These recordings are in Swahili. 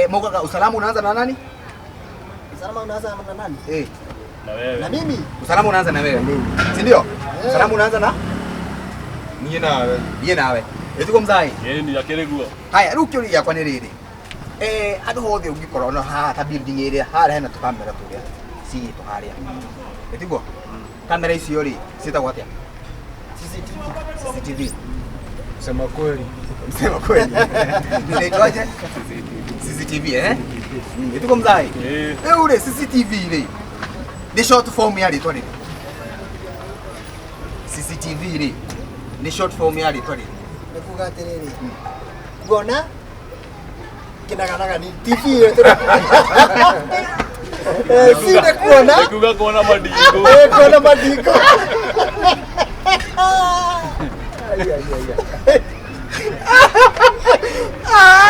Moka usalama unaanza na nani? Usalama unaanza na nani? Na wewe. Na mimi. Usalama unaanza na wewe. Si ndio? Usalama unaanza na Niye nawe. Niye nawe. Etuko mzai. Yeye ni yakereguo. Haya rukyo ya kwa niriri. Ado hothe ungikora no ha ta building area hara hena tukamera turia. Si to haria. Etuko. Kamera icio ri sita gwatia. CCTV. Sema kweli. Sema kweli. Ninaitwaje? CCTV Etuko mzai. Ule CCTV ile. Ni short form ya ritwa ni. CCTV ile. Ni short form ya ritwa ni. Nikugatiriri. Kuona? Kinaganaga ni TV ile tu. Sina kuona. Nikuga kuona madingo. Kuona madingo.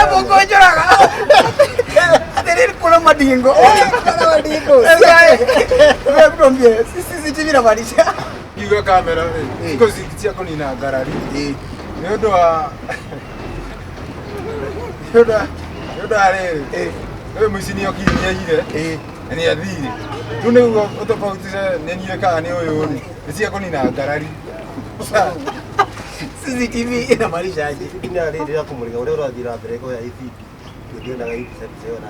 Bogojoraga. Ateriri kuna madingo. Kuna madingo. Wewe prombie. CCTV na maanisha. Kiuria kamera. Siko zikitia koni na garari. Nyodo wa Yoda ale. Wewe mwisini yokinya hile. Ni athiri. Tune ugo utofautisha nenye kana oyo ni. Sia koni na garari. CCTV ina maanisha aje? Ina riri ya kumulika ule urathira mbere ko ya IPP. Ndio na IPP sio na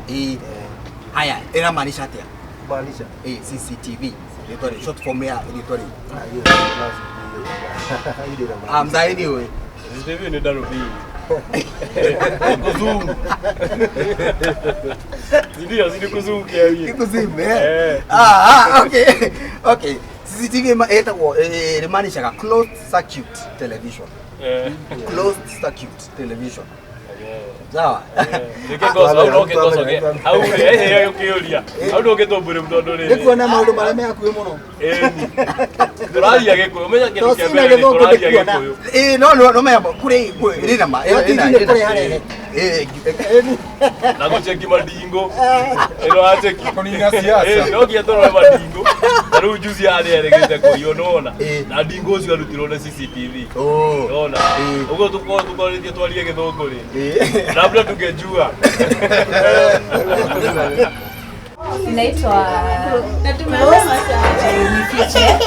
IPP. Haya, ina maanisha atia? Maanisha CCTV. Ndio short form ya ndio. Mzaidi wewe. CCTV ni darubi. Kuzungu. Ndio zidi kuzungu kia hivi. Kuzungu okay. CCTV maanisha closed circuit television. Closed circuit television. Sawa. Nikekosa au ke. Au Kiuria. Au Kiuria mtondo ni. Nikuona maundu mara me akuwe muno. Turaria gikuyu menya kintu kia mbere turaria gikuyu. No me kure ina ma. Na gocheki madingo. Ero acheki konina siasa. No kia toro madingo. Aru juzi ale gete kuyo nona. Na dingo cio arutiro na CCTV. Nona. Ugo tuko rithia twarie githungu ri. Labda tungejua. Inaitwa Natumeweza ni feature.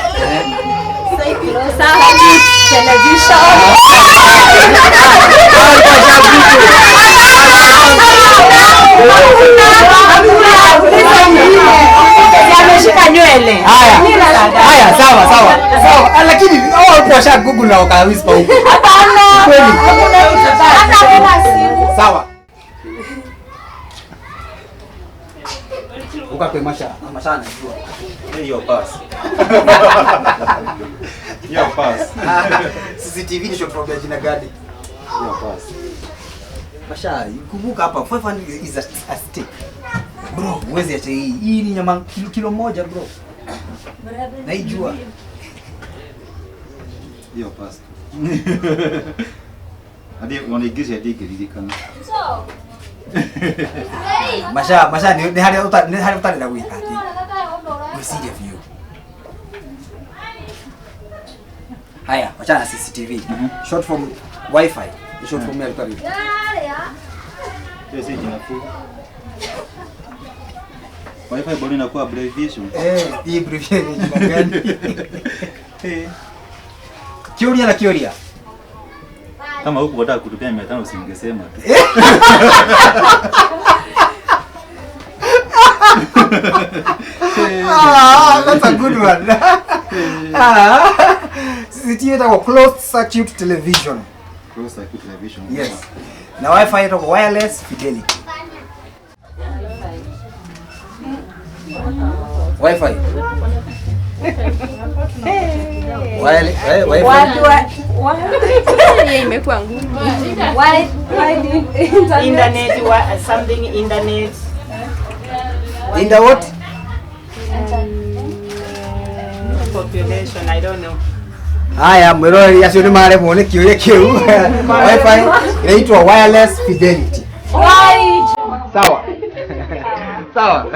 Television. Yameshika nywele. Haya sawa. Lakini kwa sha Google na uka whisper huko. Hapana. Kweli. Hata simu. Sawa. Ukakwe masha anajua. Hiyo pass. Hiyo pass. CCTV ni short form ya jina gani? Hiyo pass. Masha, kumbuka hapa 500 is a stick. Bro, uwezi acha hii. Hii ni nyama kilo moja bro. Naijua. Hiyo pass. Hadi unaigiza digirikana. Masha ni hali utani na wiki ati. We see the view. Haya, wacha na CCTV. Short form Wi-Fi. Short form ya karibu. Hiyo si jina full. Wi-Fi bado inakuwa abbreviation. Hii abbreviation ni gani? Kiuria. Kama huko wataka kutupia 500 usingesema tu. That's a good one. CCTV itakuwa closed circuit television. Closed circuit television. Yes. Na Wi-Fi itakuwa wireless fidelity. Wi-Fi. Imekuwa ngumu. Internet, something internet. In the what? Population, I don't know. Haya, mwero yasio ni mare muone Kiuria kiu. Wi-Fi inaitwa wireless fidelity. Sawa.